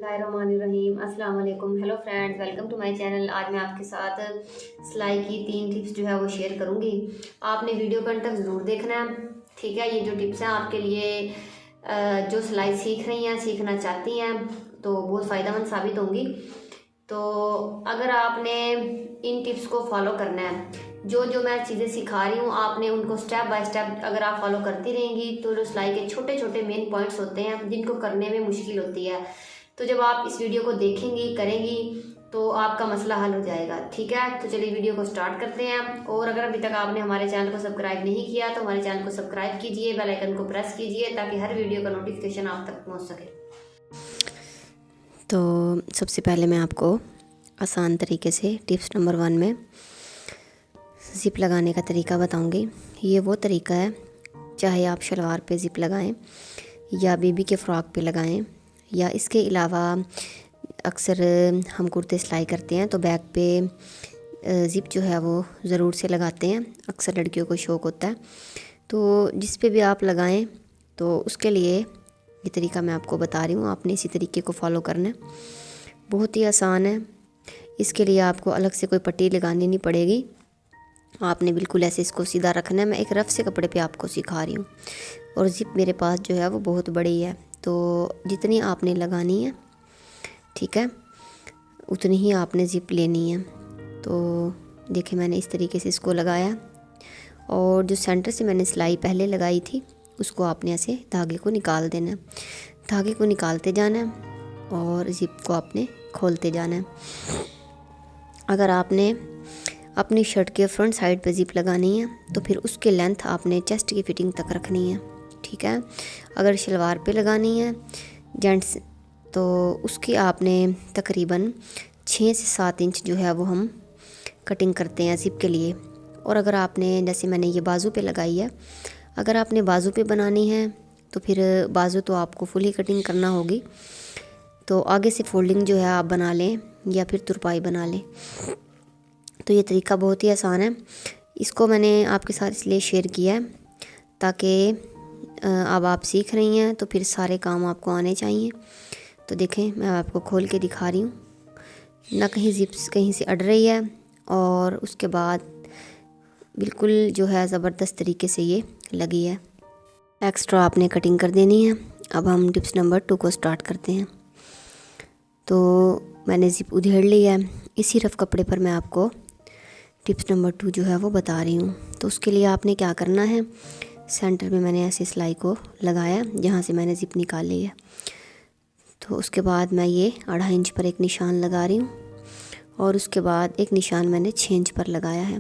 बिस्मिल्लाहिर्रहमानिर्रहीम। अस्सलाम वालेकुम। Hello friends, welcome to my channel. आज मैं आपके साथ सिलाई की 3 टिप्स जो है वो शेयर करूंगी। आपने वीडियो को अंत तक ज़रूर देखना है, ठीक है। ये जो टिप्स हैं आपके लिए जो सिलाई सीख रही हैं, सीखना चाहती हैं, तो बहुत फ़ायदेमंद साबित होंगी। तो अगर आपने इन टिप्स को फॉलो करना है, जो जो मैं चीज़ें सिखा रही हूँ, आपने उनको स्टेप बाय स्टेप अगर आप फॉलो करती रहेंगी तो जो सिलाई के छोटे छोटे मेन पॉइंट्स होते हैं जिनको करने में मुश्किल होती है, तो जब आप इस वीडियो को देखेंगी, करेंगी, तो आपका मसला हल हो जाएगा, ठीक है। तो चलिए वीडियो को स्टार्ट करते हैं। और अगर अभी तक आपने हमारे चैनल को सब्सक्राइब नहीं किया तो हमारे चैनल को सब्सक्राइब कीजिए, बेल आइकन को प्रेस कीजिए ताकि हर वीडियो का नोटिफिकेशन आप तक पहुंच सके। तो सबसे पहले मैं आपको आसान तरीके से टिप्स नंबर 1 में ज़िप लगाने का तरीका बताऊंगी। ये वो तरीका है, चाहे आप शलवार पे ज़िप लगाएं या बेबी के फ़्रॉक पे लगाएं, या इसके अलावा अक्सर हम कुर्ते सिलाई करते हैं तो बैक पे ज़िप जो है वो ज़रूर से लगाते हैं। अक्सर लड़कियों को शौक़ होता है, तो जिस पे भी आप लगाएं तो उसके लिए ये तरीका मैं आपको बता रही हूँ। आपने इसी तरीके को फॉलो करना है, बहुत ही आसान है। इसके लिए आपको अलग से कोई पट्टी लगानी नहीं पड़ेगी, आपने बिल्कुल ऐसे इसको सीधा रखना है। मैं एक रफ से कपड़े पे आपको सिखा रही हूँ, और ज़िप मेरे पास जो है वो बहुत बड़ी है, तो जितनी आपने लगानी है, ठीक है, उतनी ही आपने ज़िप लेनी है। तो देखिए मैंने इस तरीके से इसको लगाया, और जो सेंटर से मैंने सिलाई पहले लगाई थी उसको आपने ऐसे धागे को निकाल देना है। धागे को निकालते जाना है और ज़िप को आपने खोलते जाना है। अगर आपने अपनी शर्ट के फ्रंट साइड पे ज़िप लगानी है तो फिर उसके लेंथ आपने चेस्ट की फिटिंग तक रखनी है, ठीक है। अगर शलवार पे लगानी है जेंट्स तो उसकी आपने तकरीबन 6 से 7 इंच जो है वो हम कटिंग करते हैं ज़िप के लिए। और अगर आपने, जैसे मैंने ये बाजू पे लगाई है, अगर आपने बाजू पे बनानी है तो फिर बाजू तो आपको फुल ही कटिंग करना होगी, तो आगे से फोल्डिंग जो है आप बना लें या फिर तुरपाई बना लें। तो ये तरीका बहुत ही आसान है। इसको मैंने आपके साथ इसलिए शेयर किया है ताकि अब आप सीख रही हैं तो फिर सारे काम आपको आने चाहिए। तो देखें मैं आपको खोल के दिखा रही हूँ, ना कहीं ज़िप्स कहीं से अड़ रही है, और उसके बाद बिल्कुल जो है ज़बरदस्त तरीके से ये लगी है। एक्स्ट्रा आपने कटिंग कर देनी है। अब हम टिप्स नंबर 2 को स्टार्ट करते हैं। तो मैंने ज़िप उधेड़ ली है, इसी रफ कपड़े पर मैं आपको टिप्स नंबर 2 जो है वो बता रही हूँ। तो उसके लिए आपने क्या करना है, सेंटर में मैंने ऐसे सिलाई को लगाया जहाँ से मैंने ज़िप निकाली है। तो उसके बाद मैं ये 2.5 इंच पर एक निशान लगा रही हूँ, और उसके बाद एक निशान मैंने 6 इंच पर लगाया है।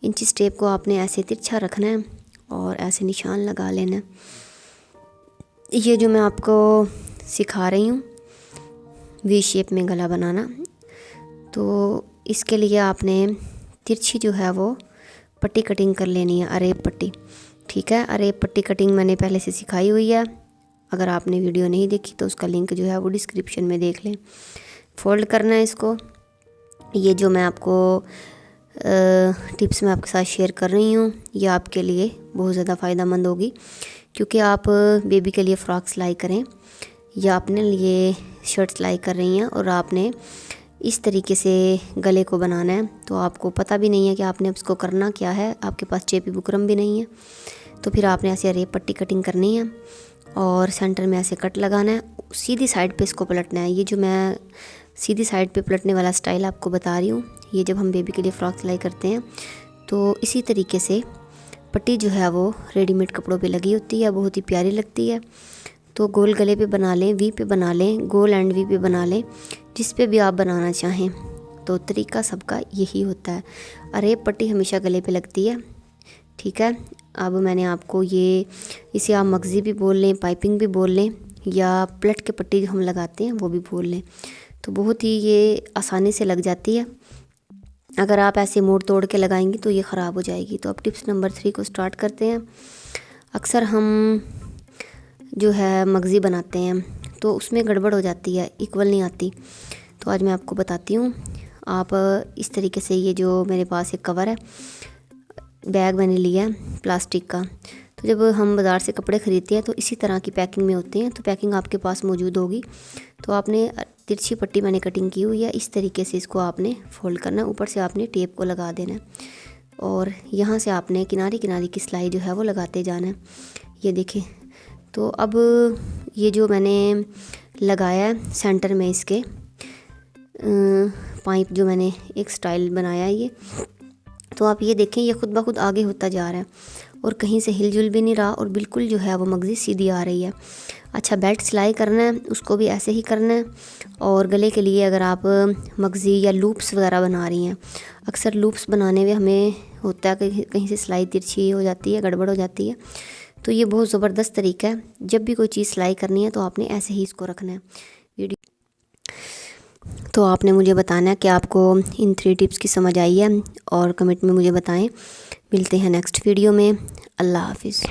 इंची स्टेप को आपने ऐसे तिरछा रखना है और ऐसे निशान लगा लेना है। ये जो मैं आपको सिखा रही हूँ वी शेप में गला बनाना, तो इसके लिए आपने तिरछी जो है वो पट्टी कटिंग कर लेनी है, अरेब पट्टी, ठीक है। अरेब पट्टी कटिंग मैंने पहले से सिखाई हुई है, अगर आपने वीडियो नहीं देखी तो उसका लिंक जो है वो डिस्क्रिप्शन में देख लें। फोल्ड करना है इसको। ये जो मैं आपको टिप्स मैं आपके साथ शेयर कर रही हूँ ये आपके लिए बहुत ज़्यादा फ़ायदेमंद होगी, क्योंकि आप बेबी के लिए फ़्रॉक सिलाई करें या अपने लिए शर्ट सिलाई कर रही हैं और आपने इस तरीके से गले को बनाना है, तो आपको पता भी नहीं है कि आपने उसको करना क्या है, आपके पास चेपी बुकरम भी नहीं है, तो फिर आपने ऐसे अरेब पट्टी कटिंग करनी है और सेंटर में ऐसे कट लगाना है। सीधी साइड पे इसको पलटना है। ये जो मैं सीधी साइड पे पलटने वाला स्टाइल आपको बता रही हूँ, ये जब हम बेबी के लिए फ़्रॉक सिलाई करते हैं तो इसी तरीके से पट्टी जो है वो रेडीमेड कपड़ों पे लगी होती है, बहुत ही प्यारी लगती है। तो गोल गले पे बना लें, वी पे बना लें, गोल एंड वी पे बना लें, जिस पे भी आप बनाना चाहें। तो तरीका सबका यही होता है। अरेब पट्टी हमेशा गले पे लगती है, ठीक है। अब मैंने आपको ये, इसे आप मगज़ी भी बोल लें, पाइपिंग भी बोल लें, या प्लट के पट्टी जो हम लगाते हैं वो भी बोल लें, तो बहुत ही ये आसानी से लग जाती है। अगर आप ऐसे मोड़ तोड़ के लगाएंगी तो ये ख़राब हो जाएगी। तो अब टिप्स नंबर 3 को स्टार्ट करते हैं। अक्सर हम जो है मगज़ी बनाते हैं तो उसमें गड़बड़ हो जाती है, इक्वल नहीं आती। तो आज मैं आपको बताती हूँ। आप इस तरीके से, ये जो मेरे पास एक कवर है, बैग मैंने लिया है प्लास्टिक का, तो जब हम बाज़ार से कपड़े ख़रीदते हैं तो इसी तरह की पैकिंग में होते हैं, तो पैकिंग आपके पास मौजूद होगी। तो आपने तिरछी पट्टी मैंने कटिंग की हुई है, इस तरीके से इसको आपने फ़ोल्ड करना है। ऊपर से आपने टेप को लगा देना है और यहाँ से आपने किनारे किनारे की सिलाई जो है वो लगाते जाना है। ये देखिए, तो अब ये जो मैंने लगाया है सेंटर में इसके पाइप जो मैंने एक स्टाइल बनाया है ये, तो आप ये देखें ये खुद ब खुद आगे होता जा रहा है और कहीं से हिलजुल भी नहीं रहा और बिल्कुल जो है वो मगज़ी सीधी आ रही है। अच्छा, बेल्ट सिलाई करना है उसको भी ऐसे ही करना है। और गले के लिए अगर आप मगज़ी या लूप्स वगैरह बना रही हैं, अक्सर लूप्स बनाने में हमें होता है कि कहीं से सिलाई तिरछी हो जाती है, गड़बड़ हो जाती है। तो ये बहुत ज़बरदस्त तरीका है, जब भी कोई चीज़ सिलाई करनी है तो आपने ऐसे ही इसको रखना है। वीडियो तो आपने मुझे बताना है कि आपको इन 3 टिप्स की समझ आई है और कमेंट में मुझे बताएं। मिलते हैं नेक्स्ट वीडियो में। अल्लाह हाफिज़।